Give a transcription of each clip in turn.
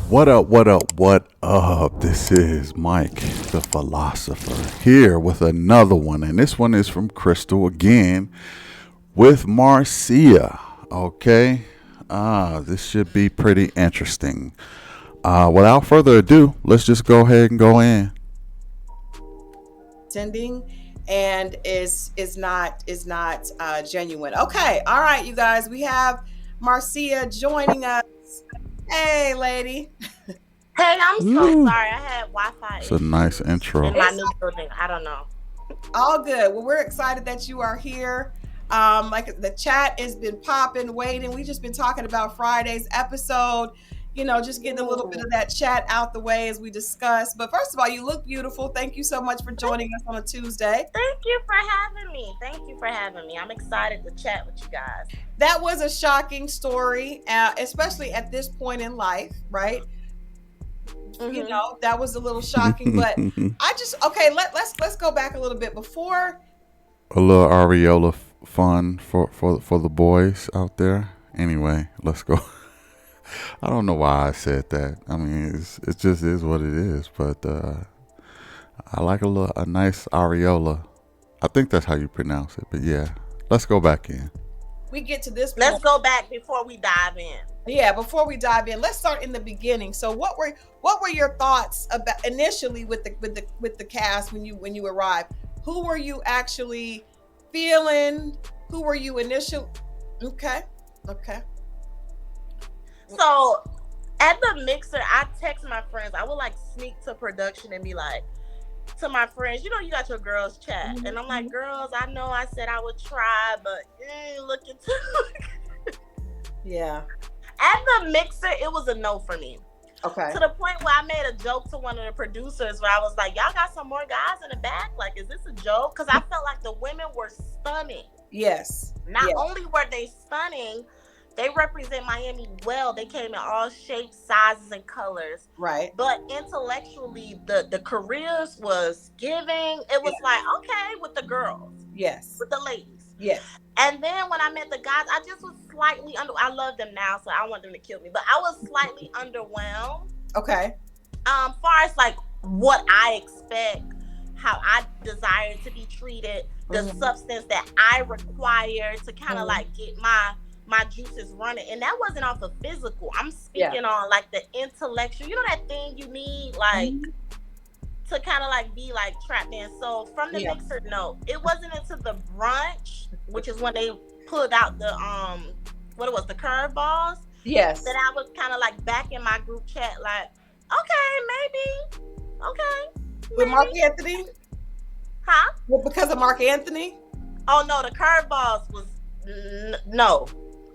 What up, what up, what up? This is Mike, the philosopher, here with another one. And this one is from Christal again with Marcia. Okay. This should be pretty interesting. Without further ado, let's just go ahead and go in. Sending and is not genuine. Okay, all right, you guys. We have Marcia joining us. Hey, lady. Hey, I'm so Ooh, sorry. I had Wi-Fi it's a nice issues intro. in my new building. I don't know. All good. Well, we're excited that you are here. Like the chat has been popping, waiting. We just been talking about Friday's episode. You know, just getting a little bit of that chat out the way as we discuss. But first of all, you look beautiful. Thank you so much for joining us on a Tuesday. Thank you for having me. Thank you for having me. I'm excited to chat with you guys. That was a shocking story, especially at this point in life, right? You know, that was a little shocking, but I just let's go back a little bit before. A little areola fun for the boys out there. Anyway, let's go. I don't know why I said that. I mean, it just is what it is. But I like a nice areola. I think that's how you pronounce it. But yeah, let's go back in. We get to this point. Let's go back before we dive in. Yeah, before we dive in, let's start in the beginning. So, what were your thoughts about initially with the cast when you arrived? Who were you actually feeling? Who were you initially? Okay. So at the mixer, I text my friends. I would like sneak to production and be like, to my friends, you know, you got your girls chat. And I'm like, girls, I know I said I would try, but looking too. Yeah. At the mixer, it was a no for me. Okay. To the point where I made a joke to one of the producers where I was like, y'all got some more guys in the back? Like, is this a joke? Because I felt like the women were stunning. Yes. Not only were they stunning, they represent Miami well. They came in all shapes, sizes, and colors. Right. But intellectually, the careers was giving. It was like, okay, with the girls. Yes. With the ladies. Yes. And then when I met the guys, I just was slightly I love them now, so I want them to kill me. But I was slightly underwhelmed. Okay. Far as like what I expect, how I desire to be treated, the substance that I require to kind of like get my juices running, and that wasn't off of physical. I'm speaking on like the intellectual. You know that thing you need like to kind of like be like trapped in. So from the mixer, no, it wasn't until the brunch, which is when they pulled out the the curveballs. Yes. That I was kind of like back in my group chat, like, okay, maybe. With Mark Anthony? Huh? Well, because of Mark Anthony? Oh no, the curveballs was no.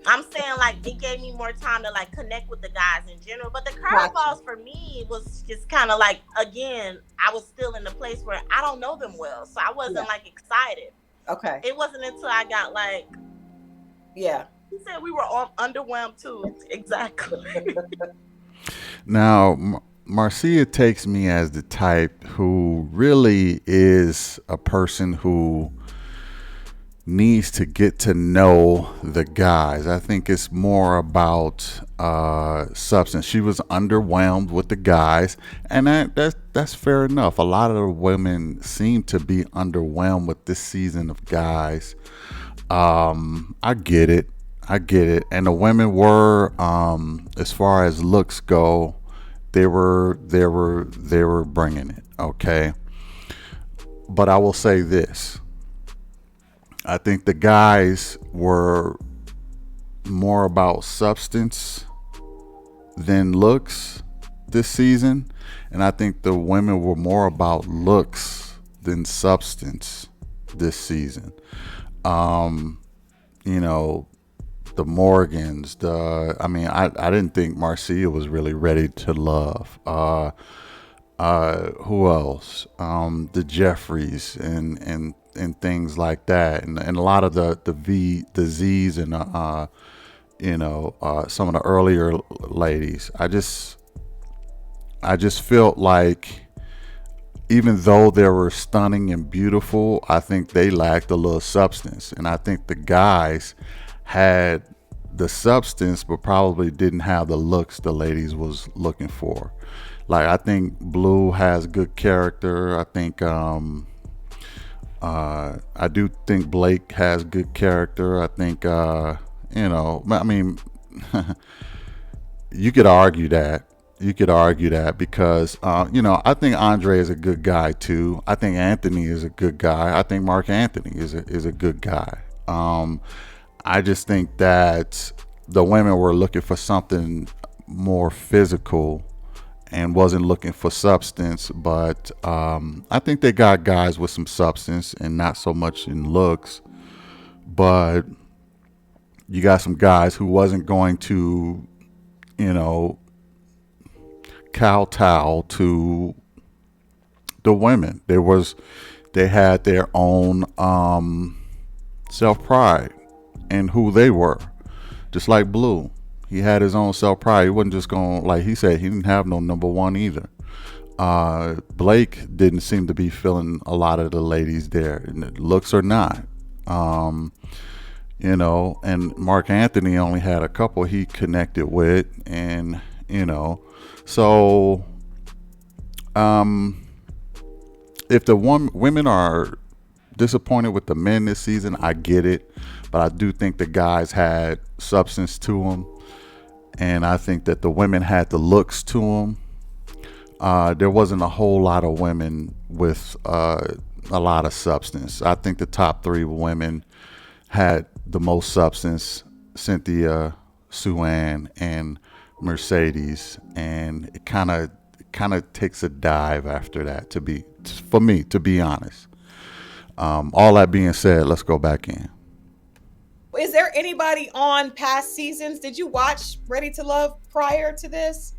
I'm saying like it gave me more time to like connect with the guys in general. But the curveballs for me was just kind of like, again, I was still in the place where I don't know them well. So I wasn't like excited. Okay. It wasn't until I got like, he said we were all underwhelmed too. Exactly. Now, Marcia takes me as the type who really is a person who needs to get to know the guys. I think it's more about substance. She was underwhelmed with the guys, and that's fair enough. A lot of the women seem to be underwhelmed with this season of guys. I get it, and the women were, as far as looks go, they were bringing it. Okay, but I will say this. I think the guys were more about substance than looks this season. And I think the women were more about looks than substance this season. You know, the Morgans, I didn't think Marcia was really ready to love. Who else? The Jeffries and things like that, and a lot of the Z's and some of the earlier ladies. I just felt like even though they were stunning and beautiful, I think they lacked a little substance, and I think the guys had the substance, but probably didn't have the looks the ladies was looking for. Like I think Blue has good character. I do think Blake has good character. I think I mean, you could argue that. You could argue that because I think Andre is a good guy too. I think Anthony is a good guy. I think Mark Anthony is a good guy. I just think that the women were looking for something more physical and wasn't looking for substance. But I think they got guys with some substance and not so much in looks. But you got some guys who wasn't going to, you know, kowtow to the women. They had their own self pride in who they were, just like Blue. He had his own self pride. He wasn't just going, like he said, he didn't have no number one either. Blake didn't seem to be feeling a lot of the ladies there, looks or not. And Mark Anthony only had a couple he connected with, and so if the women are disappointed with the men this season, I get it, but I do think the guys had substance to them, and I think that the women had the looks to them. There wasn't a whole lot of women with a lot of substance. I think the top three women had the most substance: Cynthia, Sue-Ann, and Mercedes, and it kind of takes a dive after that. For me, to be honest. All that being said, let's go back in. Is there anybody on past seasons? Did you watch Ready to Love prior to this?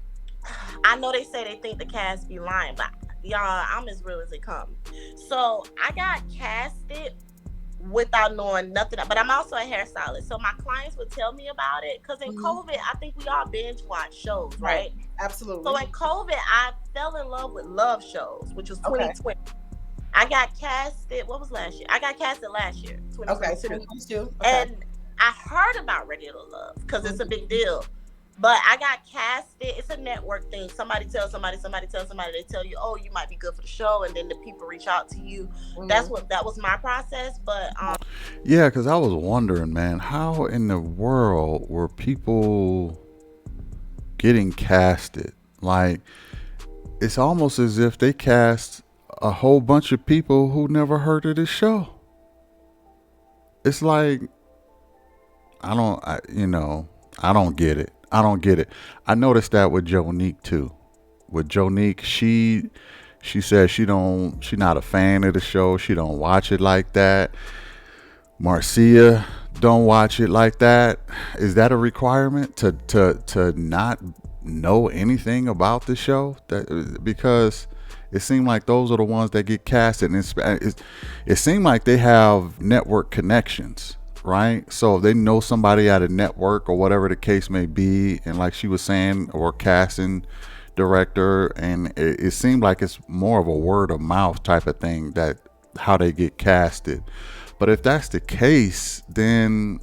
I know they say they think the cast be lying, but y'all, I'm as real as it comes. So I got casted without knowing nothing, but I'm also a hairstylist, so my clients would tell me about it because in COVID, I think we all binge watch shows, right? Absolutely. So in COVID, I fell in love with love shows, which was 2020. Okay. I got casted. What was last year? I got casted last year, 2022. Okay. And I heard about Ready to Love because it's a big deal. But I got casted. It's a network thing. Somebody tells somebody, somebody tells somebody. They tell you, oh, you might be good for the show, and then the people reach out to you. That was my process. But yeah, because I was wondering, man, how in the world were people getting casted? Like, it's almost as if they cast a whole bunch of people who never heard of this show. It's like, I don't get it. I don't get it. I noticed that with Jonique too. With Jonique, she says she's not a fan of the show. She don't watch it like that. Marcia don't watch it like that. Is that a requirement to not know anything about the show? Because it seemed like those are the ones that get casted, and it seemed like they have network connections. Right? So if they know somebody at a network or whatever the case may be, and like she was saying, or casting director, and it seemed like it's more of a word of mouth type of thing, that how they get casted. But if that's the case, then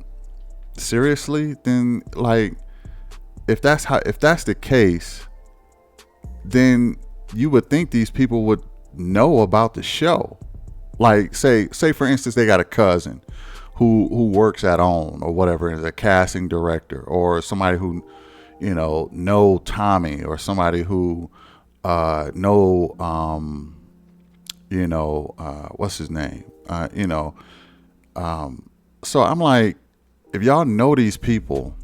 seriously, then like if that's the case, then you would think these people would know about the show. Like say for instance, they got a cousin who works at OWN or whatever, is a casting director, or somebody who know Tommy, or somebody who know what's his name, so I'm like, if y'all know these people,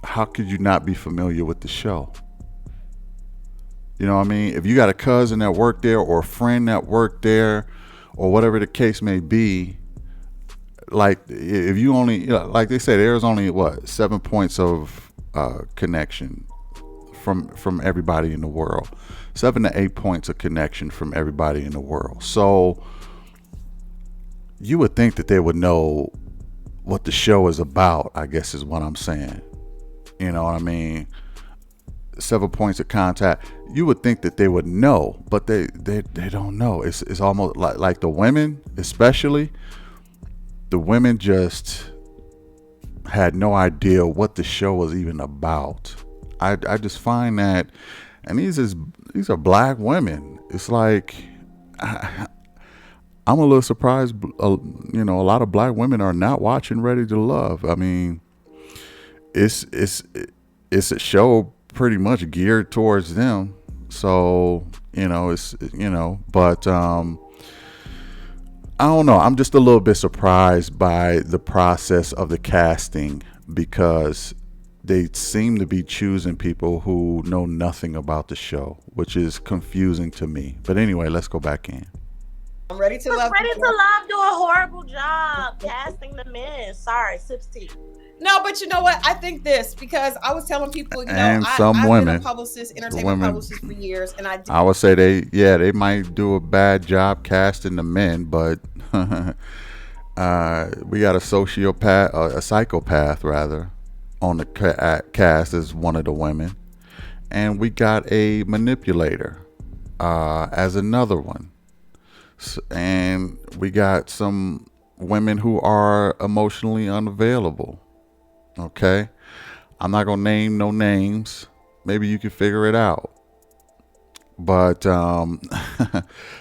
how could you not be familiar with the show? You know what I mean? If you got a cousin that worked there, or a friend that worked there, or whatever the case may be, like if you only, like they say, there's only 7 points of connection from everybody in the world, 7 to 8 points of connection from everybody in the world. So you would think that they would know what the show is about, I guess is what I'm saying. You know what I mean? 7 points of contact. You would think that they would know, but they don't know. It's almost like the women, especially the women, just had no idea what the show was even about. I just find that, and these are black women. It's like I'm a little surprised. A lot of black women are not watching Ready to Love. I mean, it's it's it's a show pretty much geared towards them. So but I don't know. I'm just a little bit surprised by the process of the casting because they seem to be choosing people who know nothing about the show, which is confusing to me. But anyway, let's go back in. I'm Ready to Love. Ready to Love do a horrible job casting the men. Sorry, sips tea. No, but you know what? I think this because I was telling people, And I've women, been a publicist, entertainment publicist for years, and I would say they might do a bad job casting the men, but we got a sociopath, a psychopath rather, on the cast as one of the women, and we got a manipulator as another one, and we got some women who are emotionally unavailable. Okay, I'm not gonna name no names. Maybe you can figure it out. But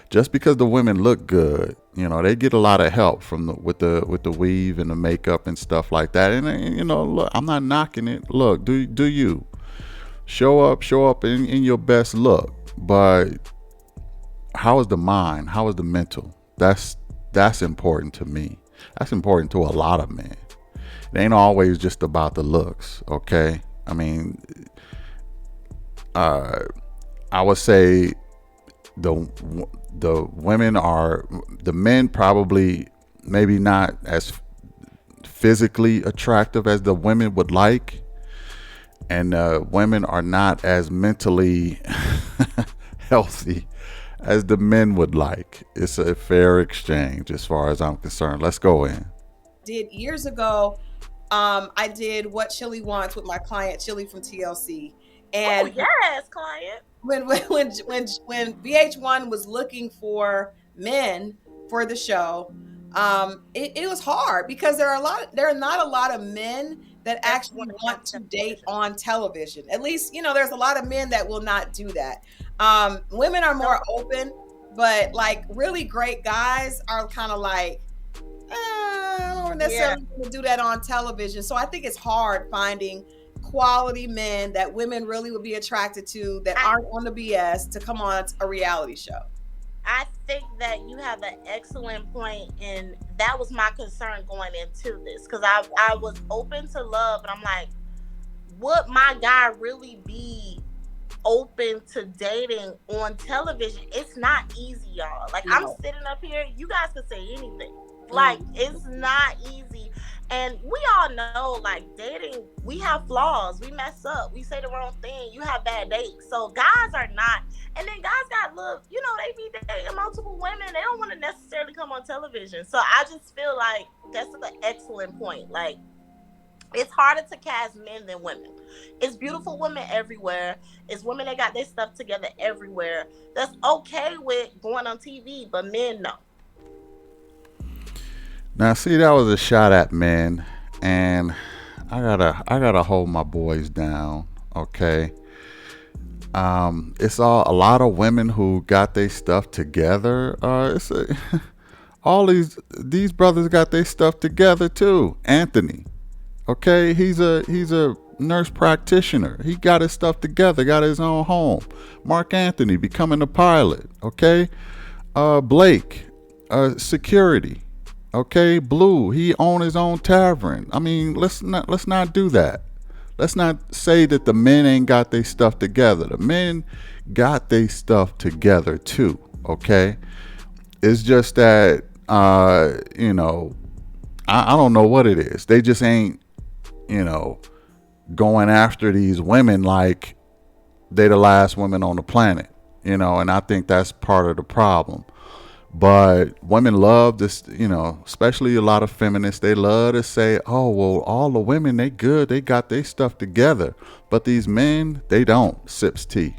just because the women look good, they get a lot of help from with the weave and the makeup and stuff like that. And look, I'm not knocking it. Look, do you show up in your best look? But how is the mind? How is the mental? That's important to me. That's important to a lot of men. It ain't always just about the looks, okay? I mean, I would say the men probably maybe not as physically attractive as the women would like, and women are not as mentally healthy as the men would like. It's a fair exchange as far as I'm concerned. Let's go in. Did years ago. I did What Chili Wants with my client Chili from TLC, and yes, client. When VH1 was looking for men for the show, it was hard because there are not a lot of men that actually want to date on television. At least there's a lot of men that will not do that. Women are more open, but like really great guys are kind of like. I don't necessarily want to do that on television. So I think it's hard finding quality men that women really would be attracted to that aren't on the BS to come on a reality show. I think that you have an excellent point, and that was my concern going into this because I was open to love, and I'm like, would my guy really be open to dating on television? It's not easy, y'all. Like, I'm sitting up here, you guys could say anything. Like, it's not easy. And we all know, like, dating, we have flaws. We mess up. We say the wrong thing. You have bad dates. So guys are not. And then guys got look, they be dating multiple women. They don't want to necessarily come on television. So I just feel like that's an excellent point. Like, it's harder to cast men than women. It's beautiful women everywhere. It's women that got their stuff together everywhere. That's okay with going on TV, but men, no. Now, see, that was a shot at men, and I gotta hold my boys down, okay? It's a lot of women who got their stuff together. All these brothers got their stuff together too. Anthony, okay, he's a nurse practitioner. He got his stuff together, got his own home. Mark Anthony becoming a pilot, okay? Blake, security. Okay, Blue, he owned his own tavern. I mean, let's not do that. Let's not say that the men ain't got their stuff together. The men got their stuff together too. Okay, it's just that I don't know what it is. They just ain't going after these women like they the last women on the planet. And I think that's part of the problem. But women love this, especially a lot of feminists. They love to say, oh, well, all the women, they good. They got their stuff together. But these men, they don't. Sips tea.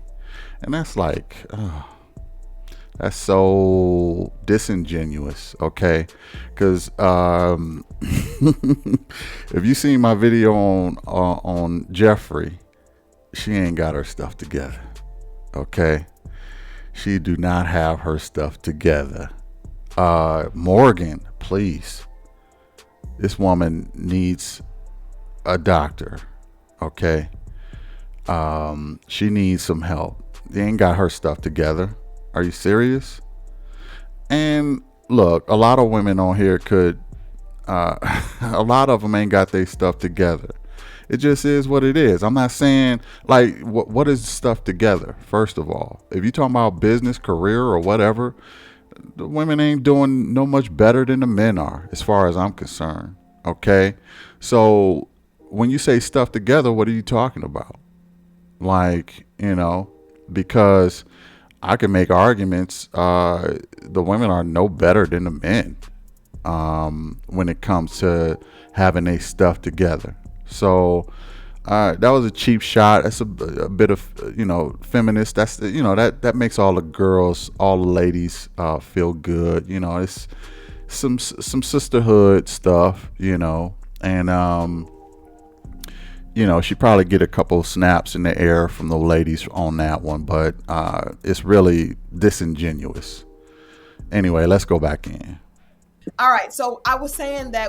And that's like, That's so disingenuous, okay? Because if you seen my video on Jeffrey, she ain't got her stuff together, okay? She do not have her stuff together. Morgan, please. This woman needs a doctor, okay? She needs some help. They ain't got her stuff together. Are you serious? And look, a lot of women on here could, a lot of them ain't got their stuff together. It just is what it is. I'm not saying like what is stuff together. First of all, if you talking about business, career, or whatever, the women ain't doing no much better than the men are, as far as I'm concerned. Okay, so when you say stuff together, what are you talking about? Like, because I can make arguments. The women are no better than the men when it comes to having their stuff together. So that was a cheap shot. That's a bit of feminist. That's that makes all the girls, all the ladies feel good. It's some sisterhood stuff. And she probably get a couple of snaps in the air from the ladies on that one, but it's really disingenuous. Anyway, let's go back in. All right. So we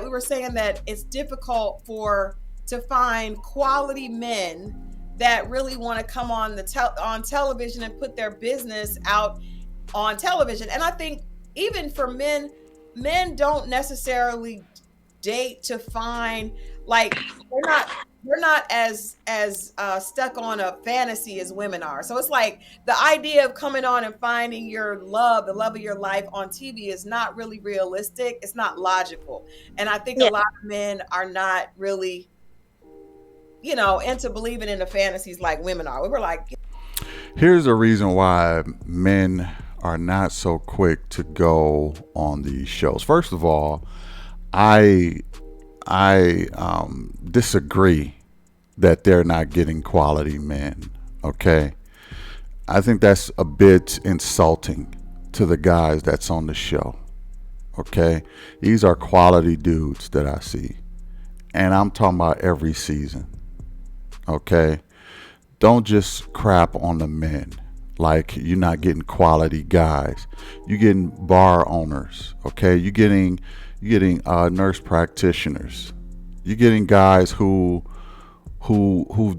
were saying that it's difficult to find quality men that really want to come on on television and put their business out on television. And I think even for men don't necessarily date to find, like, we're not as stuck on a fantasy as women are. So it's like the idea of coming on and finding the love of your life on TV is not really realistic. It's not logical. And I think a lot of men are not really, into believing in the fantasies like women are. We were like, here's a reason why men are not so quick to go on these shows. First of all, I disagree that they're not getting quality men. Okay, I think that's a bit insulting to the guys that's on the show. Okay, these are quality dudes that I see, and I'm talking about every season. Okay, don't just crap on the men like you're not getting quality guys. You're getting bar owners. Okay, you're getting nurse practitioners. You're getting guys who've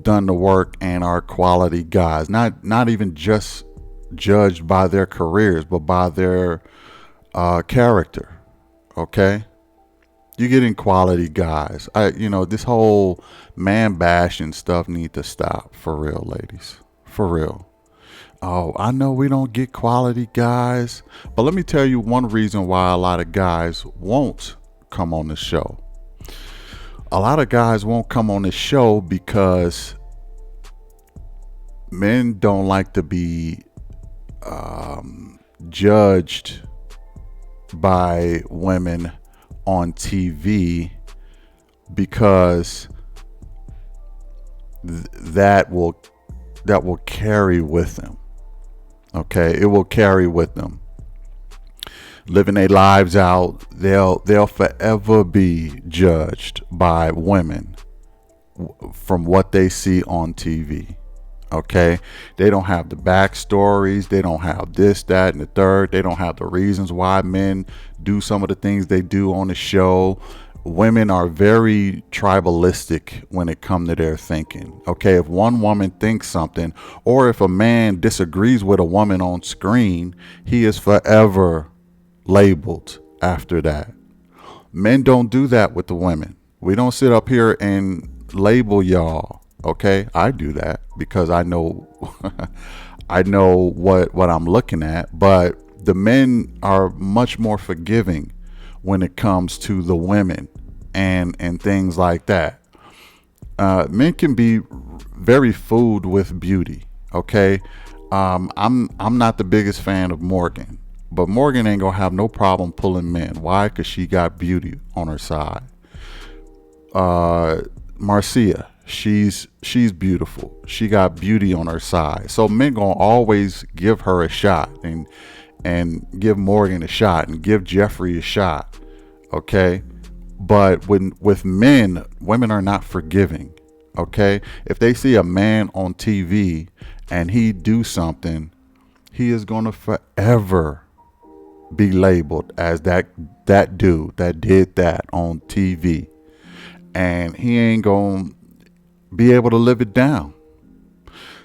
done the work and are quality guys. Not even just judged by their careers, but by their character. Okay, you're getting quality guys. This whole man bashing stuff need to stop, for real, ladies, for real. Oh, I know we don't get quality guys, but let me tell you one reason why a lot of guys won't come on the show. A lot of guys won't come on the show because men don't like to be judged by women on TV, because that will carry with them. Okay, it will carry with them. Living their lives out, they'll forever be judged by women from what they see on TV. Okay, they don't have the backstories, they don't have this, that, and the third. They don't have the reasons why men do some of the things they do on the show. Women are very tribalistic when it comes to their thinking. Okay, if one woman thinks something, or if a man disagrees with a woman on screen, he is forever labeled after that. Men don't do that with the women. We don't sit up here and label y'all. Okay, I do that because I know I know what I'm looking at, but the men are much more forgiving when it comes to the women and things like that. Men can be very fooled with beauty. Okay, I'm not the biggest fan of Morgan, but Morgan ain't gonna have no problem pulling men. Why? Because she got beauty on her side. Marcia, she's beautiful. She got beauty on her side. So men gonna always give her a shot, and and give Morgan a shot and give Jeffrey a shot. Okay. But with men, women are not forgiving. Okay. If they see a man on TV and he do something, he is going to forever be labeled as that dude that did that on TV. And he ain't going to be able to live it down.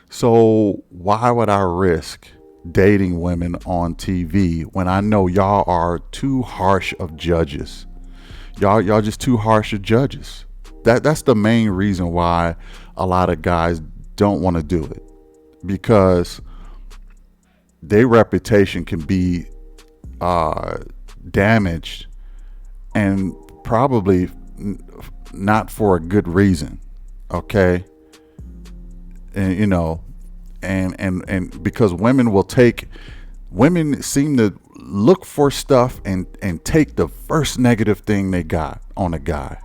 So why would I risk dating women on TV when I know y'all are too harsh of judges? Y'all just too harsh of judges. That's the main reason why a lot of guys don't want to do it, because their reputation can be damaged, and probably not for a good reason. Okay. And and because women seem to look for stuff and take the first negative thing they got on a guy.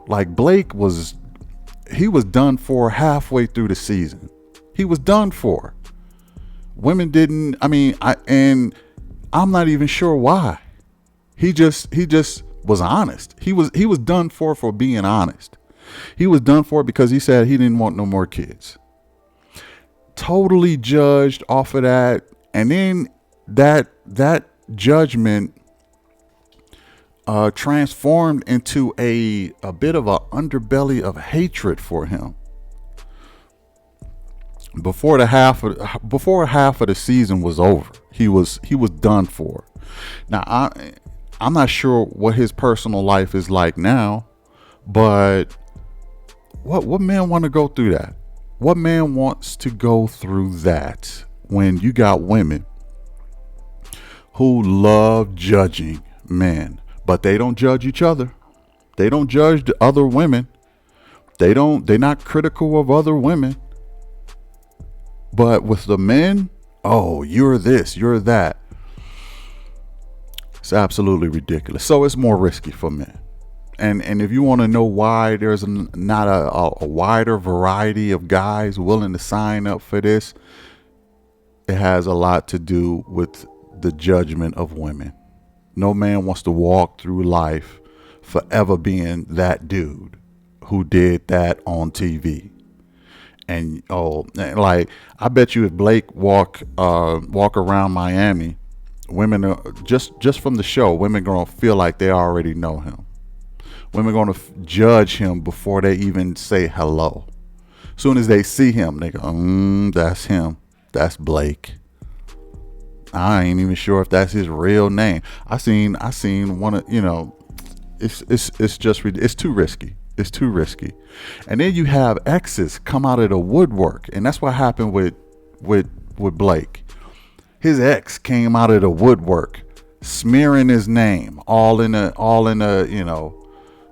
Like Blake was done for halfway through the season. He was done for. Women didn't, and I'm not even sure why. He just was honest. He was done for being honest. He was done for because he said he didn't want no more kids. Totally judged off of that, and then that judgment transformed into a bit of an underbelly of hatred for him. Before half of the season was over, he was done for. Now I'm not sure what his personal life is like now, but what man want to go through that? What man wants to go through that when you got women who love judging men, but they don't judge each other. They don't judge the other women. They're not critical of other women. But with the men, oh, you're this, you're that. It's absolutely ridiculous. So it's more risky for men. And if you want to know why there's not a wider variety of guys willing to sign up for this, it has a lot to do with the judgment of women. No man wants to walk through life forever being that dude who did that on TV. And like, I bet you if Blake walk around Miami, women are, just from the show, women gonna feel like they already know him. Women going to judge him before they even say hello. Soon as they see him, they go, that's him. That's Blake. I ain't even sure if that's his real name. I seen one of, it's too risky. It's too risky. And then you have exes come out of the woodwork. And that's what happened with Blake. His ex came out of the woodwork, smearing his name all in a,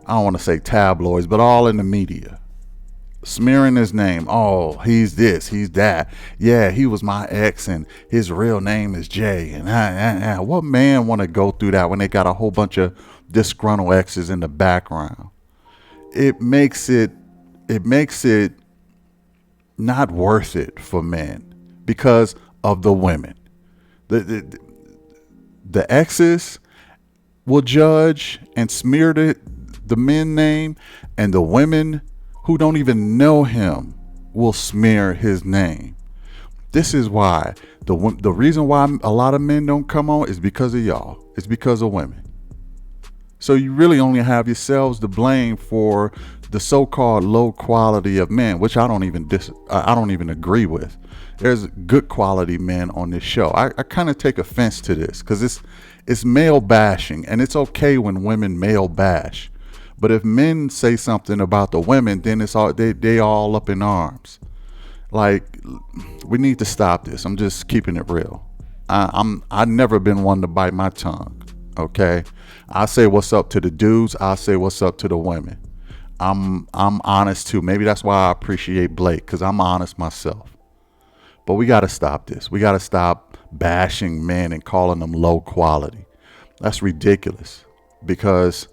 I don't want to say tabloids, but all in the media. Smearing his name. Oh, he's this, he's that. Yeah, he was my ex and his real name is Jay. And what man want to go through that when they got a whole bunch of disgruntled exes in the background? It makes it not worth it for men because of the women. The exes will judge and smear the men name, and the women who don't even know him will smear his name. This is why the reason why a lot of men don't come on is because of y'all. It's because of women. So you really only have yourselves to blame for the so-called low quality of men, which I don't even agree with. There's good quality men on this show. I kind of take offense to this because it's male bashing, and it's okay when women male bash. But if men say something about the women, then it's all they all up in arms. Like, we need to stop this. I'm just keeping it real. I've never been one to bite my tongue. Okay, I say what's up to the dudes. I say what's up to the women. I'm honest too. Maybe that's why I appreciate Blake, because I'm honest myself. But we got to stop this. We got to stop bashing men and calling them low quality. That's ridiculous, because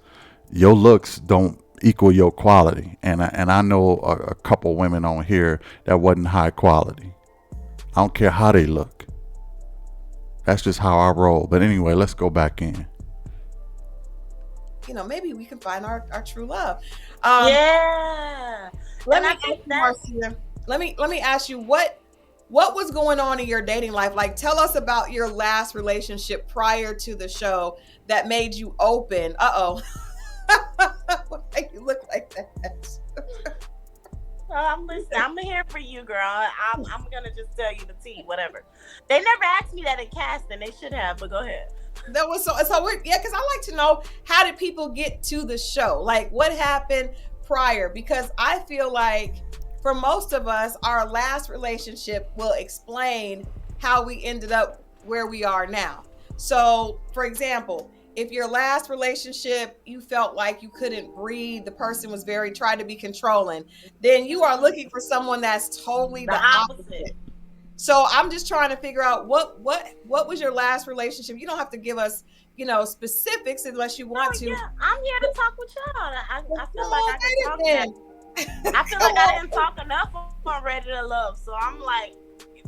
your looks don't equal your quality. And I know a couple women on here that wasn't high quality. I don't care how they look. That's just how I roll. But anyway, let's go back in. Maybe we can find our true love. Yeah. Let And me I ask think you, that Marcia. Let me ask you what was going on in your dating life? Like, tell us about your last relationship prior to the show that made you open. What make you look like that? I'm listening. I'm here for you, girl. I'm gonna just tell you the tea, whatever. They never asked me that in casting. They should have, but go ahead. That was so weird. Yeah, because I like to know, how did people get to the show? Like, what happened prior? Because I feel like for most of us, our last relationship will explain how we ended up where we are now. So, for example, if your last relationship you felt like you couldn't breathe, the person was tried to be controlling, then you are looking for someone that's totally The the opposite. opposite. So I'm just trying to figure out what was your last relationship. You don't have to give us, specifics unless you want Oh to. yeah, I'm here to talk with y'all. I feel like Go I can ahead talk that. then. I feel Come like I on. didn't talk enough on Ready to Love, so I'm like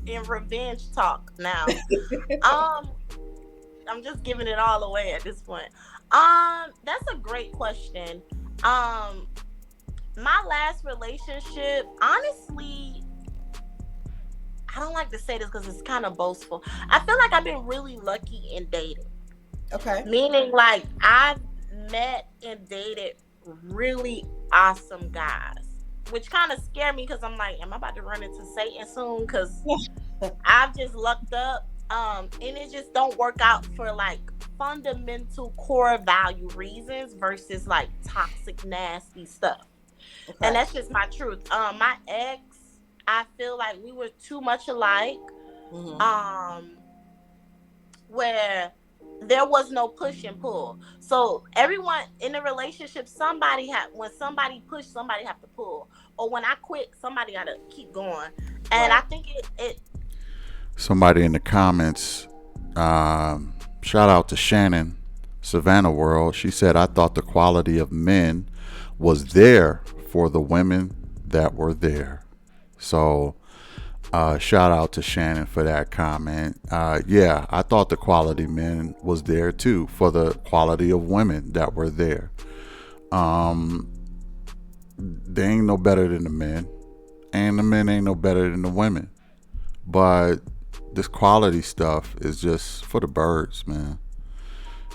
in revenge talk now. I'm just giving it all away at this point. That's a great question. My last relationship, honestly, I don't like to say this because it's kind of boastful. I feel like I've been really lucky in dating. Okay. Meaning, like, I've met and dated really awesome guys, which kind of scared me because I'm like, am I about to run into Satan soon? Because I've just lucked up. And it just don't work out for like fundamental core value reasons versus like toxic, nasty stuff. Okay. And that's just my truth. My ex, I feel like we were too much alike. Where there was no push and pull. So everyone in a relationship, when somebody pushed, somebody have to pull. Or when I quit, somebody gotta keep going. And Right. I think it Somebody in the comments, shout out to Shannon, Savannah World. She said, I thought the quality of men was there for the women that were there. So shout out to Shannon for that comment. Yeah, I thought the quality men was there too for the quality of women that were there. They ain't no better than the men, and the men ain't no better than the women. But this quality stuff is just for the birds, man.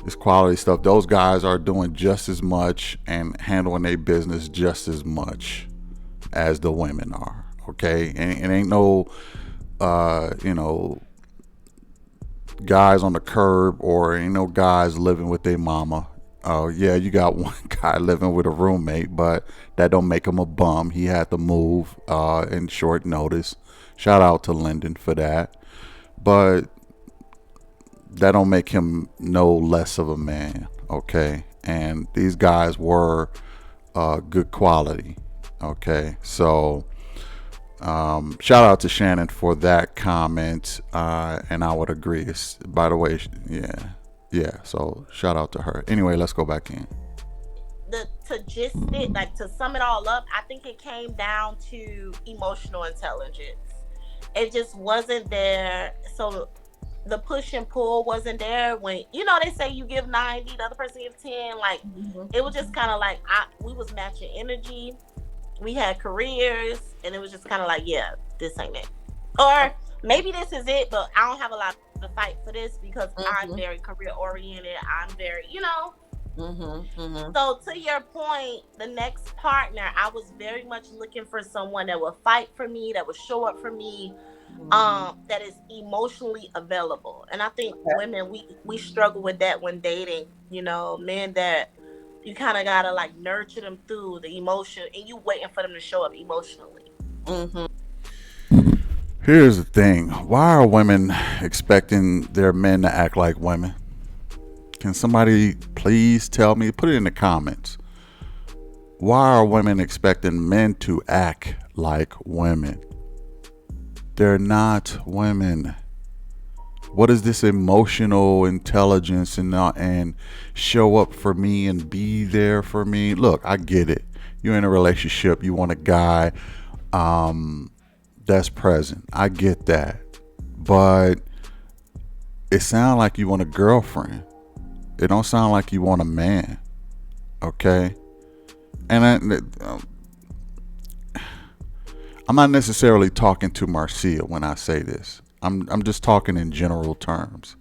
This quality stuff, those guys are doing just as much and handling their business just as much as the women are. Okay, and it ain't no guys on the curb, or ain't no guys living with their mama. Oh yeah, you got one guy living with a roommate, but that don't make him a bum. He had to move in short notice. Shout out to Lyndon for that. But that don't make him no less of a man, okay? And these guys were good quality, okay? So shout out to Shannon for that comment, and I would agree. By the way, yeah. So shout out to her. Anyway, let's go back in. To sum it all up, I think it came down to emotional intelligence. It just wasn't there. So the push and pull wasn't there. When they say you give 90, the other person gives 10. Like it was just kind of like we was matching energy. We had careers, and it was just kind of like, yeah, this ain't it. Or maybe this is it, but I don't have a lot to fight for this because I'm very career oriented. I'm very, So to your point, the next partner, I was very much looking for someone that would fight for me, that would show up for me, that is emotionally available. And I think women, we struggle with that when dating. Men that you kind of gotta like nurture them through the emotion, and you waiting for them to show up emotionally. Here's the thing: why are women expecting their men to act like women? Can somebody please tell me? Put it in the comments. Why are women expecting men to act like women? They're not women. What is this emotional intelligence and show up for me and be there for me? Look, I get it. You're in a relationship. You want a guy that's present. I get that. But it sounds like you want a girlfriend. It don't sound like you want a man. Okay? And I'm not necessarily talking to Marcia when I say this. I'm just talking in general terms.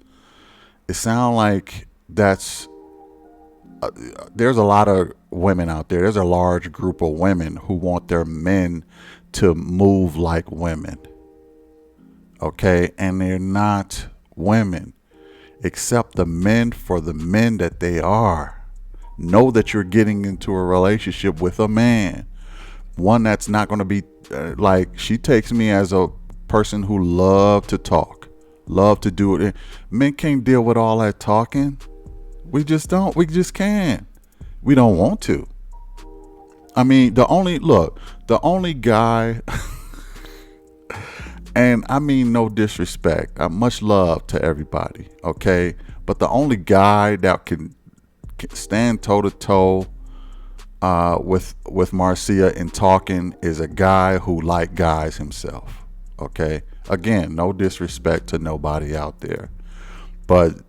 It sounds like there's a lot of women out there. There's a large group of women who want their men to move like women. Okay? And they're not women. Accept the men for the men that they are. Know that you're getting into a relationship with a man. One that's not going to be like, she takes me as a person who love to talk, love to do it. Men can't deal with all that talking. We just don't. We just can't. We don't want to. I mean, the only guy, and I mean no disrespect, much love to everybody, okay? But the only guy that can stand toe to toe with Marcia in talking is a guy who like guys himself, okay? Again, no disrespect to nobody out there, but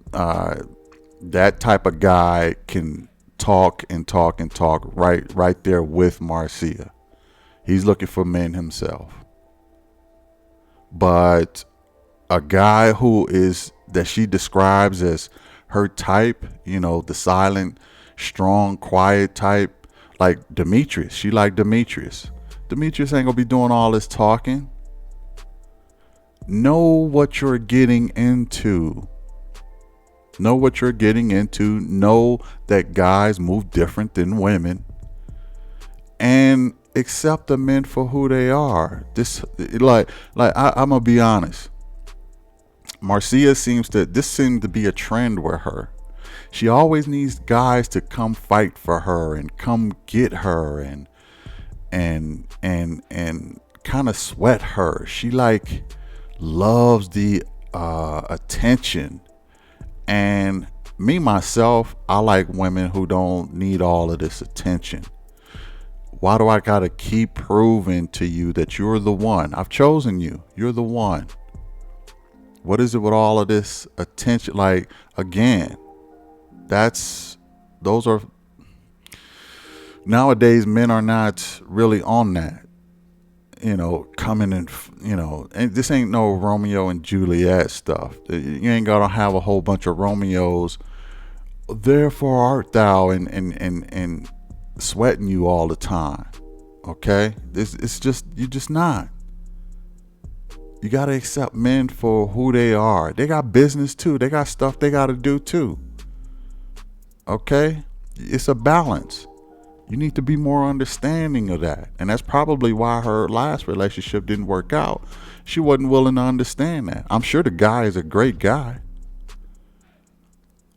that type of guy can talk and talk and talk right there with Marcia. He's looking for men himself. But a guy that she describes as her type, the silent, strong, quiet type, like Demetrius. She like Demetrius. Demetrius ain't gonna be doing all this talking. Know what you're getting into. Know what you're getting into. Know that guys move different than women. And accept the men for who they are. I'm gonna be honest. Marcia seems to be a trend with her. She always needs guys to come fight for her and come get her and kind of sweat her. She loves the attention. And me myself, I like women who don't need all of this attention. Why do I gotta keep proving to you that you're the one? I've chosen you. You're the one. What is it with all of this attention? Like, again, nowadays men are not really on that. Coming and this ain't no Romeo and Juliet stuff. You ain't gotta have a whole bunch of Romeos. Therefore art thou and sweating you all the time. Okay? You're just not. You gotta accept men for who they are. They got business too. They got stuff they gotta do too. Okay? It's a balance. You need to be more understanding of that. And that's probably why her last relationship didn't work out. She wasn't willing to understand that. I'm sure the guy is a great guy.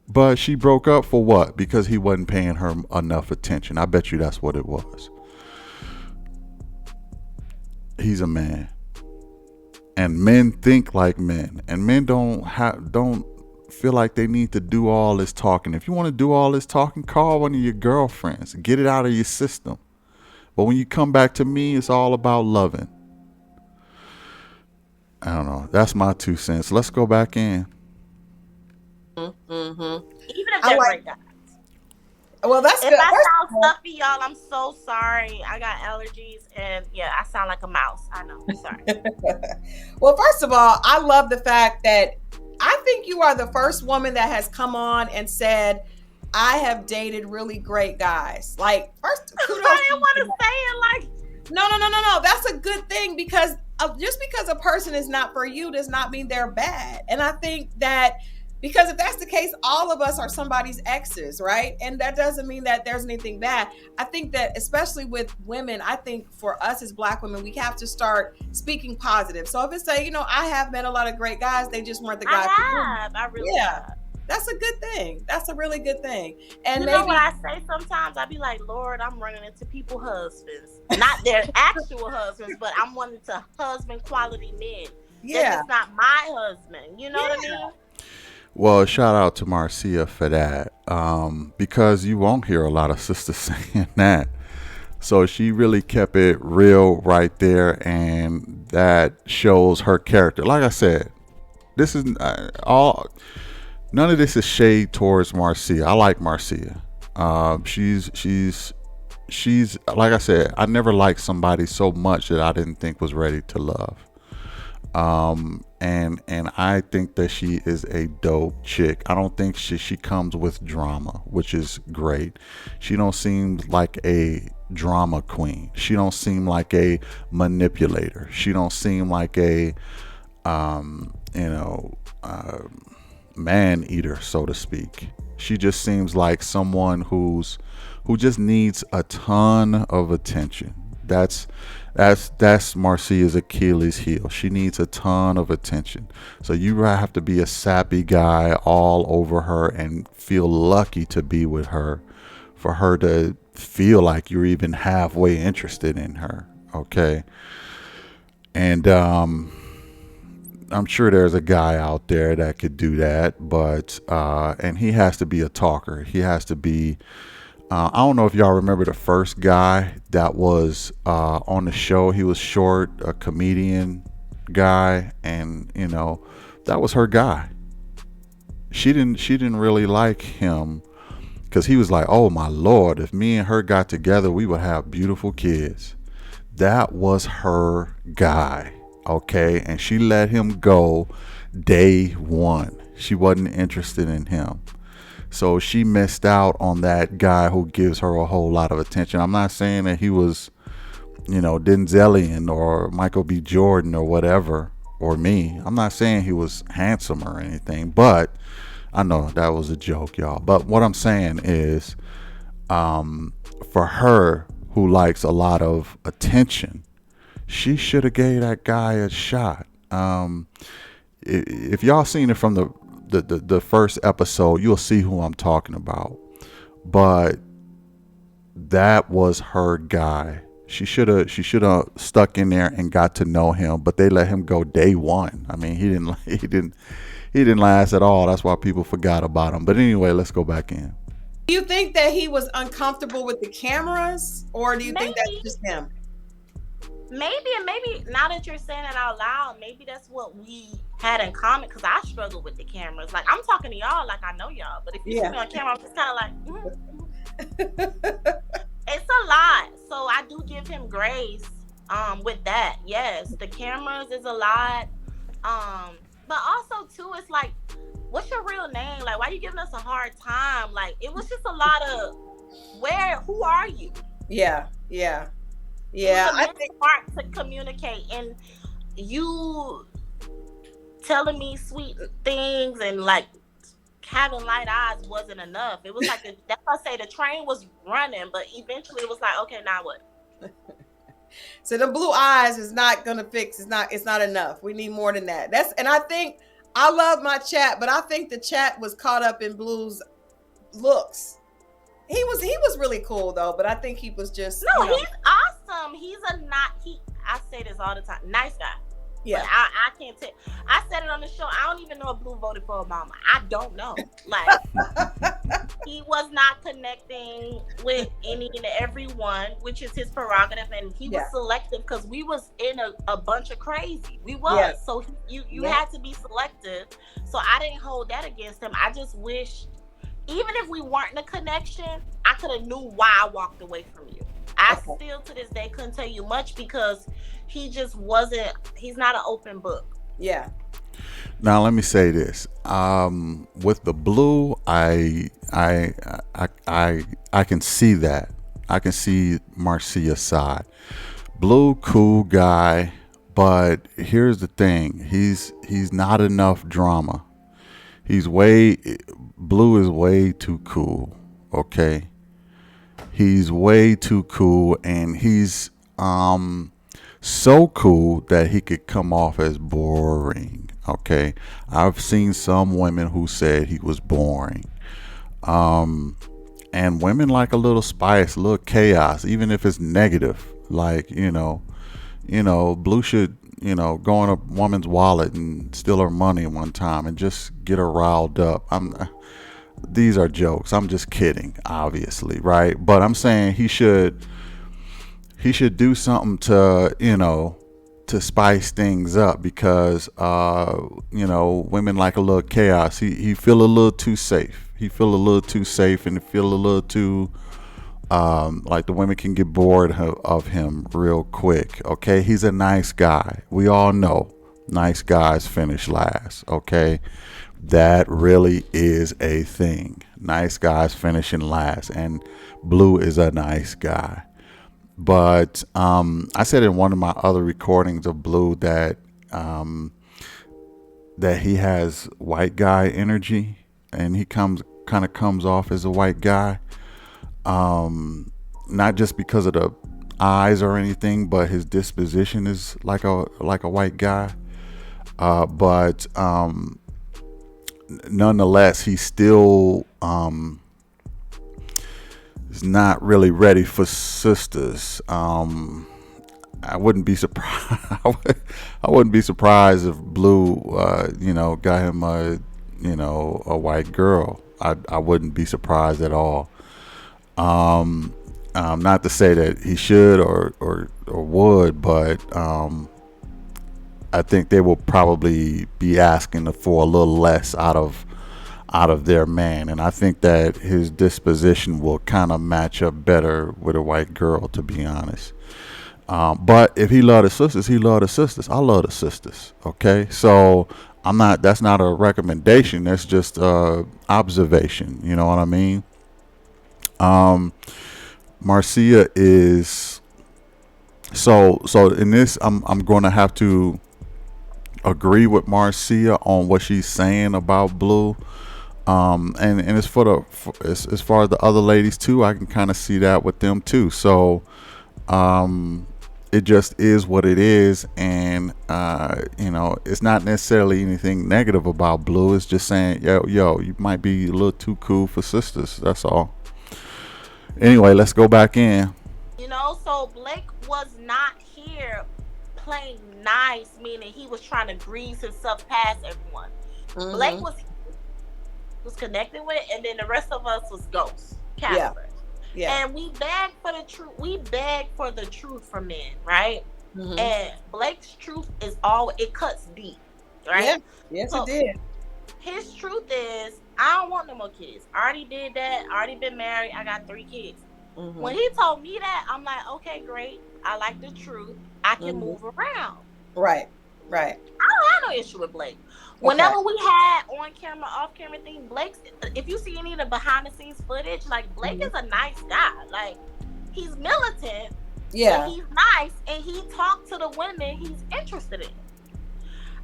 But she broke up for what? Because he wasn't paying her enough attention. I bet you that's what it was. He's a man. And men think like men. And men don't feel like they need to do all this talking. If you want to do all this talking, call one of your girlfriends. Get it out of your system. But when you come back to me, it's all about loving. I don't know. That's my 2 cents. Let's go back in. Mm-hmm. Even if they're great guys. Well, that's if good. I sound stuffy, y'all, I'm so sorry. I got allergies, and yeah, I sound like a mouse. I know. Sorry. Well, first of all, I love the fact that I think you are the first woman that has come on and said, I have dated really great guys. Like, first, kudos. I didn't want to say it like. No. That's a good thing, because just because a person is not for you does not mean they're bad. And I think that, because if that's the case, all of us are somebody's exes, right? And that doesn't mean that there's anything bad. I think that, especially with women, I think for us as Black women, we have to start speaking positive. So if it's I have met a lot of great guys, they just weren't the guys. I really have. That's a good thing. That's a really good thing. And know what I say sometimes? I be like, Lord, I'm running into people's husbands. Not their actual husbands, but I'm wanting to husband quality men. Yeah. It's not my husband. You know what I mean? Well, shout out to Marcia for that, because you won't hear a lot of sisters saying that. So she really kept it real right there, and that shows her character. Like I said, this is all. None of this is shade towards Marcia. I like Marcia. She's like I said. I never liked somebody so much that I didn't think was ready to love. And I think that she is a dope chick. I don't think she comes with drama, which is great. She don't seem like a drama queen. She don't seem like a manipulator. She don't seem like a you know, man eater, so to speak. She just seems like someone who just needs a ton of attention. That's Marcia's Achilles heel. She needs a ton of attention. So you have to be a sappy guy all over her and feel lucky to be with her for her to feel like you're even halfway interested in her. Okay. And I'm sure there's a guy out there that could do that, but and he has to be a talker. He has to be. I don't know if y'all remember the first guy that was on the show. He was short, a comedian guy, and that was her guy. She didn't really like him because he was like, oh my lord, if me and her got together, we would have beautiful kids. That was her guy. Okay, and she let him go day one. She wasn't interested in him. So she missed out on that guy who gives her a whole lot of attention. I'm not saying that he was, Denzelian or Michael B. Jordan or whatever, or me. I'm not saying he was handsome or anything, but I know that was a joke, y'all. But what I'm saying is, for her who likes a lot of attention, she should have gave that guy a shot. If y'all seen it from the first episode, you'll see who I'm talking about. But that was her guy. She should have stuck in there and got to know him. But they let him go day one. I mean, he didn't last at all. That's why people forgot about him. But anyway, let's go back in. Do you think that he was uncomfortable with the cameras, or do you think that's just him? Maybe now that you're saying it out loud, maybe that's what we had in common, because I struggle with the cameras. Like, I'm talking to y'all like I know y'all, but if you see me on camera, I'm just kind of like, It's a lot. So I do give him grace with that. Yes, the cameras is a lot. But also too, it's like, what's your real name? Like, why are you giving us a hard time? Like, it was just a lot of who are you? Yeah. I think hard to communicate, and you telling me sweet things and like having light eyes wasn't enough. It was like that's why I say the train was running, but eventually it was like, okay, now what? So the blue eyes is not gonna fix. It's not enough. We need more than that. And I think I love my chat, but I think the chat was caught up in Blue's looks. He was really cool though, but I think he was just he's awesome. I say this all the time. Nice guy. Yeah. But I can't tell. I said it on the show. I don't even know if Blue voted for Obama. I don't know. Like, he was not connecting with any and everyone, which is his prerogative, and he was selective because we was in a bunch of crazy. We was. Yes. So you had to be selective. So I didn't hold that against him. I just wish, even if we weren't in a connection, I could have knew why I walked away from you. I still to this day couldn't tell you much because he just wasn't. He's not an open book. Yeah. Now let me say this. With the Blue, I can see that. I can see Marcia's side. Blue, cool guy, but here's the thing. He's not enough drama. Blue is way too cool. Okay. He's way too cool, and he's so cool that he could come off as boring. Okay, I've seen some women who said he was boring, and women like a little spice, a little chaos, even if it's negative. Like Blue should go in a woman's wallet and steal her money one time and just get her riled up. These are jokes. I'm just kidding, obviously, right? But I'm saying he should do something to, to spice things up because women like a little chaos. He feel a little too safe. He feel a little too safe and feel a little too like the women can get bored of him real quick. Okay, he's a nice guy. We all know nice guys finish last. Okay, that really is a thing. Nice guys finishing last, and Blue is a nice guy. But I said in one of my other recordings of Blue that he has white guy energy, and he comes off as a white guy. Not just because of the eyes or anything, but his disposition is like a white guy. But nonetheless, he still is not really ready for sisters. I wouldn't be surprised. I wouldn't be surprised if Blue, got him a white girl. I wouldn't be surprised at all. Not to say that he should or would, but I think they will probably be asking for a little less out of their man, and I think that his disposition will kind of match up better with a white girl, to be honest. But if he loved his sisters, he loved his sisters. I love the sisters. Okay, so I'm not. That's not a recommendation. That's just observation. You know what I mean? Marcia is so in this. I'm going to have to agree with Marcia on what she's saying about Blue. And it's as far as the other ladies too. I can kind of see that with them too. So it just is what it is, and it's not necessarily anything negative about Blue. It's just saying, yo, you might be a little too cool for sisters. That's all. Anyway, let's go back in. So Blake was not here playing nice, meaning he was trying to grease himself past everyone. Mm-hmm. Blake was connected with it, and then the rest of us was ghosts, Casper. Yeah. And we begged for the truth. We begged for the truth from men, right? Mm-hmm. And Blake's truth is it cuts deep, right? Yeah. Yes, so it did. His truth is, I don't want no more kids. I already did that. I already been married. I got 3 kids. Mm-hmm. When he told me that, I'm like, okay, great. I like the truth. I can move around. Right. I don't have no issue with Blake. Whenever we had on camera, off camera thing, Blake's, if you see any of the behind the scenes footage, like Blake is a nice guy. Like, he's militant. Yeah. But he's nice, and he talked to the women he's interested in.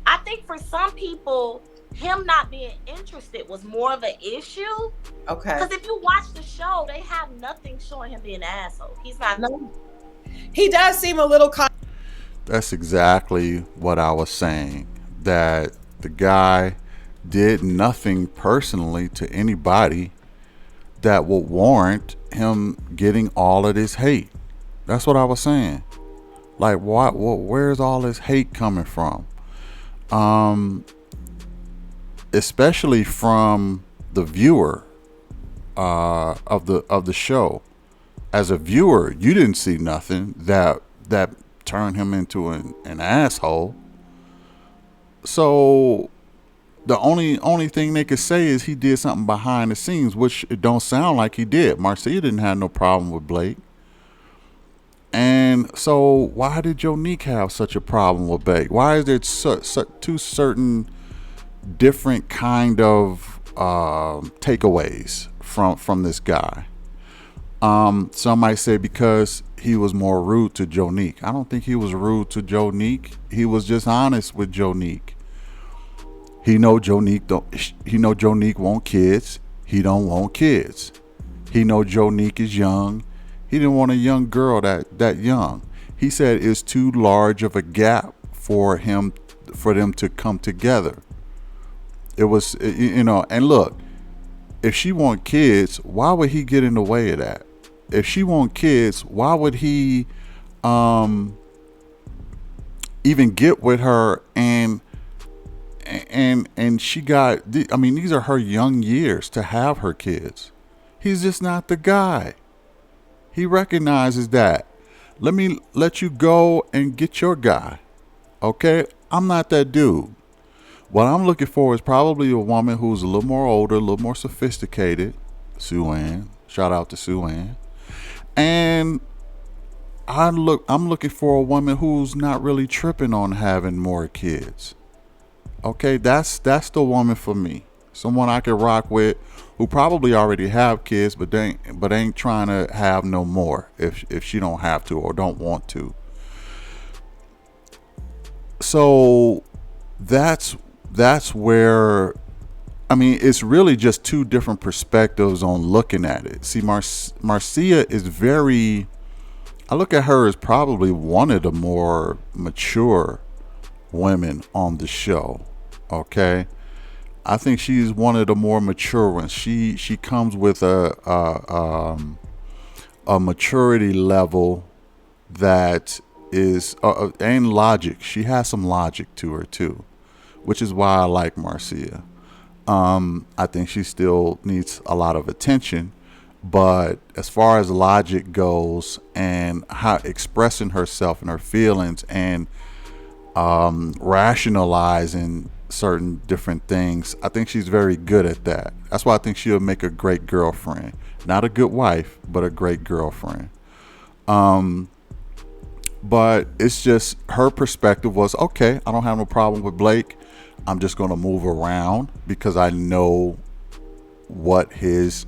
I think for some people, him not being interested was more of an issue. Okay. Because if you watch the show, they have nothing showing him being an asshole. He's not. No. He does seem a little. That's exactly what I was saying. That the guy did nothing personally to anybody that would warrant him getting all of this hate. That's what I was saying. Like, where's all this hate coming from? Especially from the viewer of the show. As a viewer, you didn't see nothing that turned him into an asshole. So the only thing they could say is he did something behind the scenes, which it don't sound like he did. Marcia didn't have no problem with Blake. And so why did Jonique have such a problem with Blake? Why is there two certain different kind of takeaways from this guy? Some might say because he was more rude to Jonique. I don't think he was rude to Jonique. He was just honest with Jonique. He know Jonique want kids. He don't want kids. He know Jonique is young. He didn't want a young girl that young. He said it's too large of a gap for them to come together. It was, and look, if she want kids, why would he get in the way of that? If she want kids, why would he even get with her and she got, I mean, these are her young years to have her kids. He's just not the guy. He recognizes that. Let you go and get your guy. Okay, I'm not that dude. What I'm looking for is probably a woman who's a little more older, a little more sophisticated. Sue Ann. Shout out to Sue Ann. And I'm looking for a woman who's not really tripping on having more kids. Okay, that's the woman for me. Someone I could rock with who probably already have kids but ain't trying to have no more if she don't have to or don't want to. So that's where, I mean, it's really just two different perspectives on looking at it. See, Marcia is very, I look at her as probably one of the more mature women on the show. Okay, I think she's one of the more mature ones. She comes with a maturity level that is and logic. She has some logic to her too, which is why I like Marcia. I think she still needs a lot of attention, but as far as logic goes and how expressing herself and her feelings and rationalizing certain different things, I think she's very good at that. That's why I think she'll make a great girlfriend. Not a good wife, but a great girlfriend. But it's just her perspective was, okay, I don't have no problem with Blake. I'm just going to move around because I know what his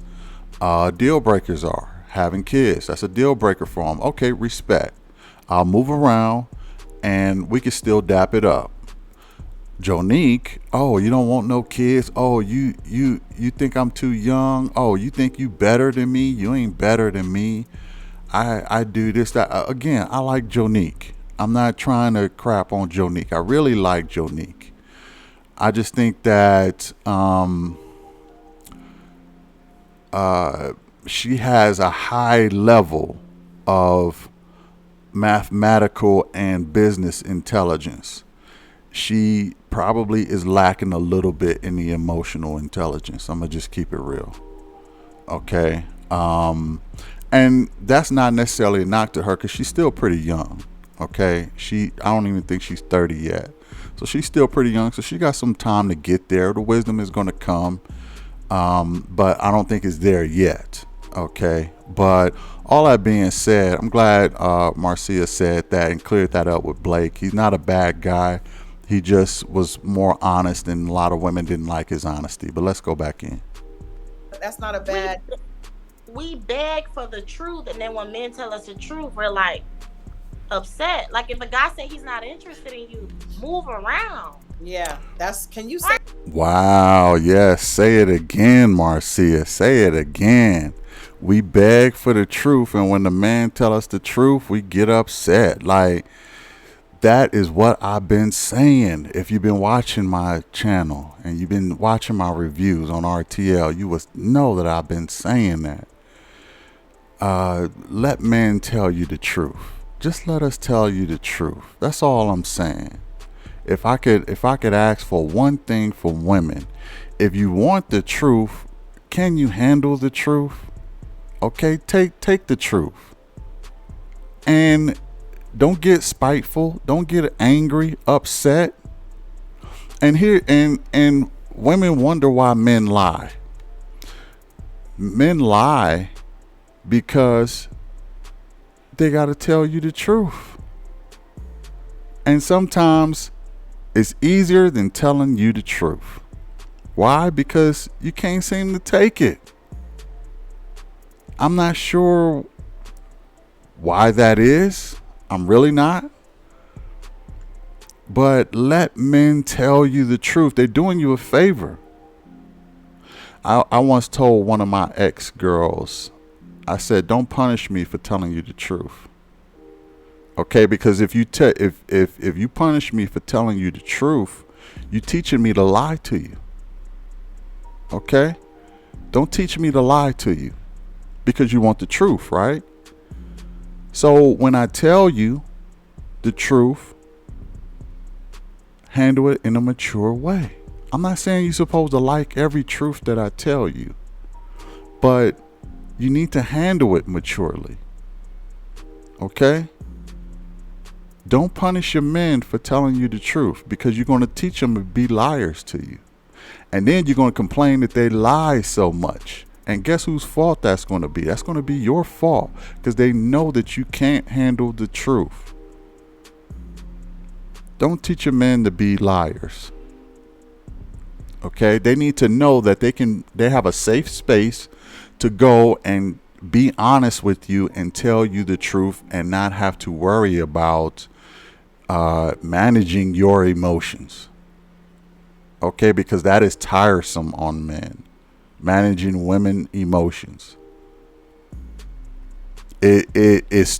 deal breakers are. Having kids, that's a deal breaker for him. Okay, respect. I'll move around and we can still dap it up. Jonique, oh, you don't want no kids? Oh, you think I'm too young? Oh, you think you better than me? You ain't better than me. I do this, that. Again, I like Jonique. I'm not trying to crap on Jonique. I really like Jonique. I just think that she has a high level of mathematical and business intelligence. She probably is lacking a little bit in the emotional intelligence. I'm gonna just keep it real. Okay. And that's not necessarily a knock to her because she's still pretty young. Okay. I don't even think she's 30 yet. So she's still pretty young. So she got some time to get there. The wisdom is going to come. But I don't think it's there yet. Okay. But all that being said, I'm glad Marcia said that and cleared that up with Blake. He's not a bad guy. He just was more honest, and a lot of women didn't like his honesty. But let's go back in. That's not a bad. We beg for the truth, and then when men tell us the truth, we're like upset. Like if a guy say he's not interested in you, move around. Yeah, can you say? Wow, yes, say it again, Marcia. Say it again. We beg for the truth, and when the man tell us the truth, we get upset. Like, that is what I've been saying. If you've been watching my channel and you've been watching my reviews on RTL, you would know that I've been saying that. Let men tell you the truth. Just let us tell you the truth. That's all I'm saying. If I could ask for one thing from women, if you want the truth, can you handle the truth? Okay, take the truth. And don't get spiteful. Don't get angry, upset. And women wonder why men lie. Men lie because they got to tell you the truth. And sometimes it's easier than telling you the truth. Why? Because you can't seem to take it. I'm not sure why that is. I'm really not. But let men tell you the truth. They're doing you a favor. I once told one of my ex-girls, I said, don't punish me for telling you the truth. Okay, because if you if you punish me for telling you the truth, you're teaching me to lie to you. Okay? Don't teach me to lie to you because you want the truth, right? So when I tell you the truth, handle it in a mature way. I'm not saying you're supposed to like every truth that I tell you, but you need to handle it maturely. Okay? Don't punish your men for telling you the truth, because you're going to teach them to be liars to you. And then you're going to complain that they lie so much. And guess whose fault that's going to be? That's going to be your fault, because they know that you can't handle the truth. Don't teach your men to be liars. Okay? They need to know that they have a safe space to go and be honest with you and tell you the truth, and not have to worry about managing your emotions. Okay, because that is tiresome on men. Managing women emotions. It's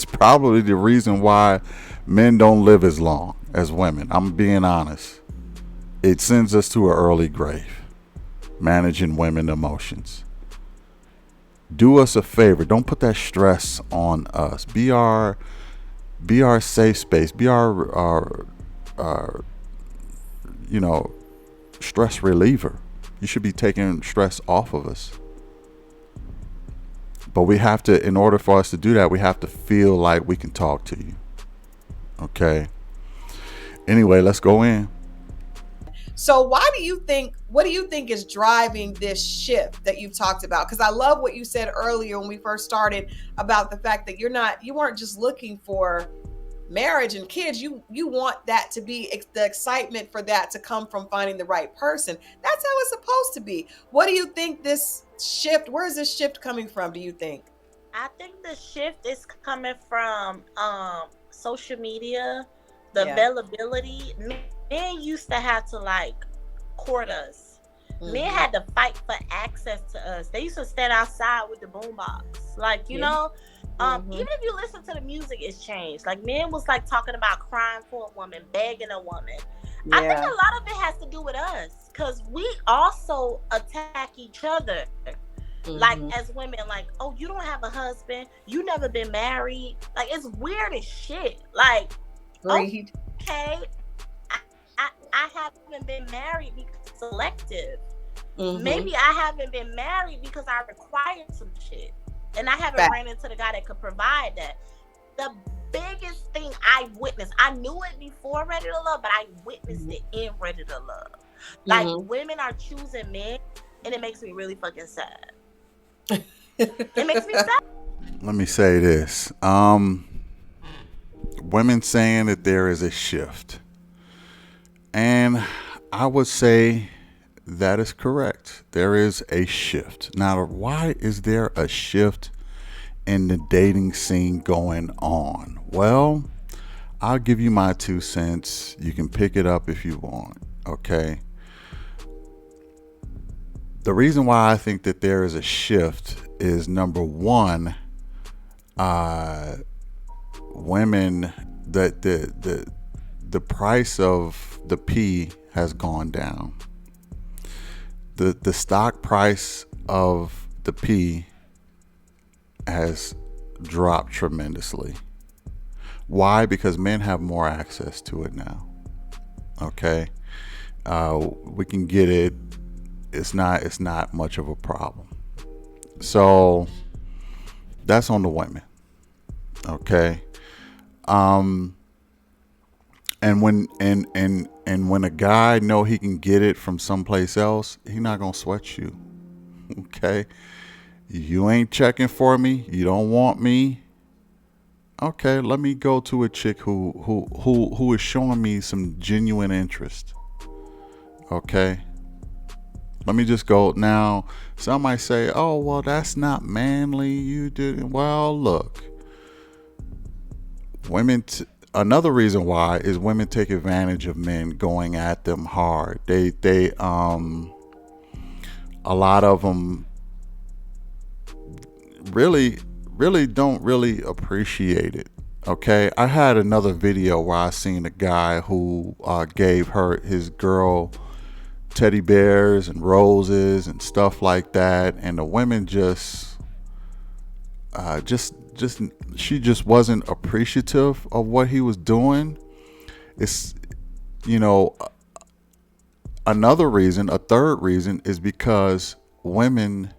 probably the reason why men don't live as long as women. I'm being honest. It sends us to an early grave. Managing women emotions. Do us a favor. Don't put that stress on us. Be our safe space. Be our stress reliever. You should be taking stress off of us. But we have to, in order for us to do that, we have to feel like we can talk to you. Okay. Anyway, let's go in. So what do you think is driving this shift that you've talked about? Because I love what you said earlier when we first started about the fact that you weren't just looking for marriage and kids. You want that to be the excitement for that to come from finding the right person. That's how it's supposed to be. What do you think where is this shift coming from, do you think? I think the shift is coming from social media, the availability. Men used to have to like court us. Mm-hmm. Men had to fight for access to us. They used to stand outside with the boombox. Like, you know, even if you listen to the music, it's changed. Like, men was like talking about crying for a woman, begging a woman. Yeah. I think a lot of it has to do with us, because we also attack each other. Mm-hmm. Like, as women, like, oh, you don't have a husband, you never been married. Like, it's weird as shit. Like, okay, I haven't been married because it's selective. Mm-hmm. Maybe I haven't been married because I required some shit, and I haven't ran into the guy that could provide that. The biggest thing I witnessed, I knew it before Ready to Love, but I witnessed it in Ready to Love. Like, women are choosing men, and it makes me really fucking sad. It makes me sad. Let me say this. Women saying that there is a shift. And I would say that is correct. There is a shift. Now, why is there a shift in the dating scene going on? Well, I'll give you my 2 cents. You can pick it up if you want. Okay. The reason why I think that there is a shift is, number one, women, that the price of the pea has gone down. The stock price of the pea has dropped tremendously. Why? Because men have more access to it now. Okay, we can get it. It's not much of a problem. So that's on the women. Okay. And when a guy know he can get it from someplace else, he not gonna sweat you. Okay, you ain't checking for me. You don't want me. Okay, let me go to a chick who is showing me some genuine interest. Okay, let me just go. Now, some might say, "Oh, well, that's not manly. You didn't." Well, look, women. Another reason why is women take advantage of men going at them hard. They a lot of them really don't really appreciate it. Okay, I had another video where I seen a guy who gave his girl teddy bears and roses and stuff like that, and the women just she just wasn't appreciative of what he was doing. It's, another reason, a third reason, is because women,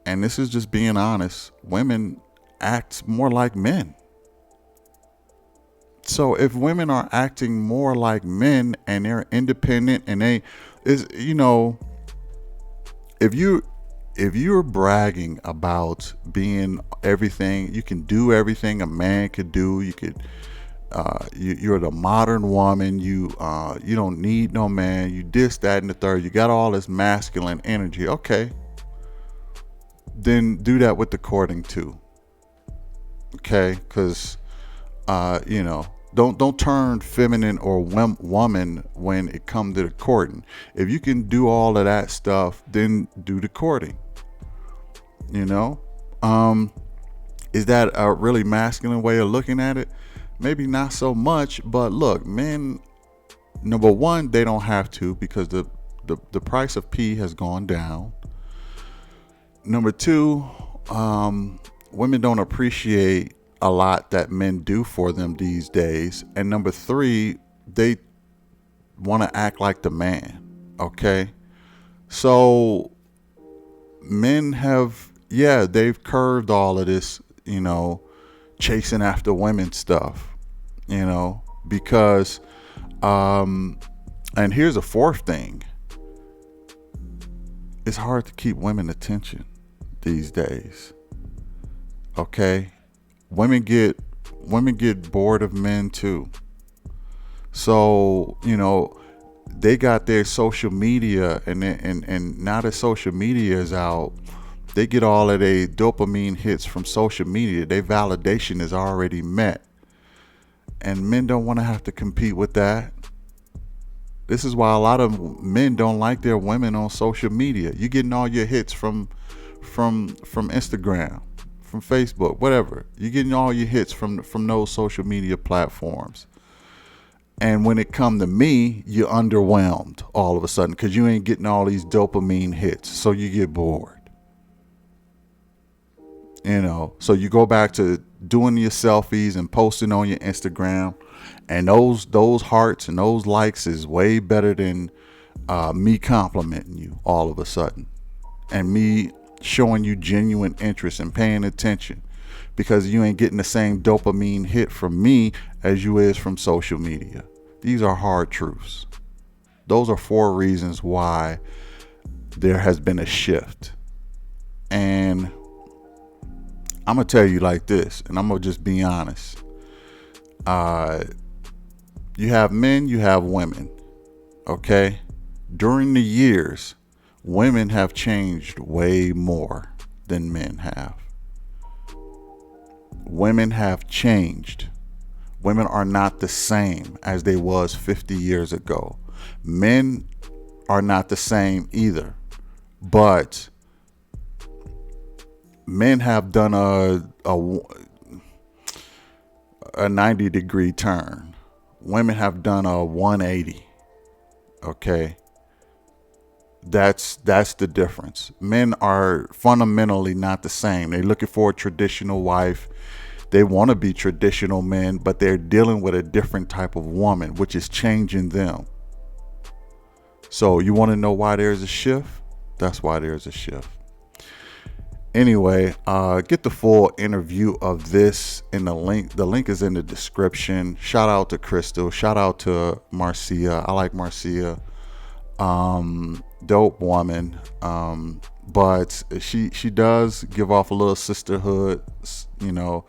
and this is just being honest, women act more like men. So if women are acting more like men and they're independent and they is if you if you're bragging about being everything, you can do everything a man could do. You could you're the modern woman. You don't need no man. You this, that, and the third. You got all this masculine energy. Okay, then do that with the courting too. Okay, because don't turn feminine or woman when it comes to the courting. If you can do all of that stuff, then do the courting. You know, is that a really masculine way of looking at it? Maybe not so much, but look, men, number one, they don't have to because the price of pee has gone down. Number two, women don't appreciate a lot that men do for them these days. And number three, they want to act like the man. Okay. So men have, yeah, they've curved all of this, chasing after women stuff, because, and here's a fourth thing. It's hard to keep women attention these days. Okay. Women get bored of men too. So, they got their social media and now that social media is out, they get all of their dopamine hits from social media. Their validation is already met. And men don't want to have to compete with that. This is why a lot of men don't like their women on social media. You're getting all your hits from Instagram, from Facebook, whatever. You're getting all your hits from those social media platforms. And when it come to me, you're underwhelmed all of a sudden because you ain't getting all these dopamine hits. So you get bored. So you go back to doing your selfies and posting on your Instagram, and those hearts and those likes is way better than me complimenting you all of a sudden, and me showing you genuine interest and paying attention, because you ain't getting the same dopamine hit from me as you is from social media. These are hard truths. Those are 4 reasons why there has been a shift. And I'm going to tell you like this, and I'm going to just be honest. You have men, you have women. Okay? During the years, women have changed way more than men have. Women have changed. Women are not the same as they was 50 years ago. Men are not the same either. But men have done a 90-degree turn. Women have done a 180. Okay? That's the difference. Men are fundamentally not the same. They're looking for a traditional wife. They want to be traditional men, but they're dealing with a different type of woman, which is changing them. So you want to know why there's a shift? That's why there's a shift. Anyway, get the full interview of this in the link. The link is in the description. Shout out to Christal. Shout out to Marcia. I like Marcia. Dope woman. But she does give off a little sisterhood, a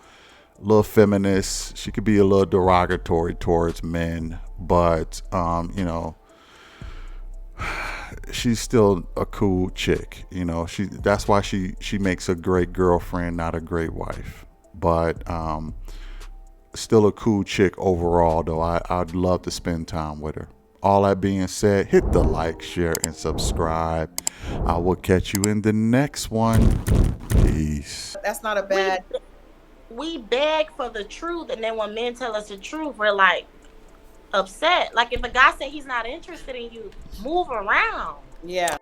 little feminist. She could be a little derogatory towards men, but she's still a cool chick. That's why she makes a great girlfriend, not a great wife. But still a cool chick overall, though. I'd love to spend time with her. All that being said, hit the like, share, and subscribe. I will catch you in the next one. Peace. That's not a bad. We beg for the truth, and then when men tell us the truth, we're like upset. Like if a guy say he's not interested in you, move around. Yeah.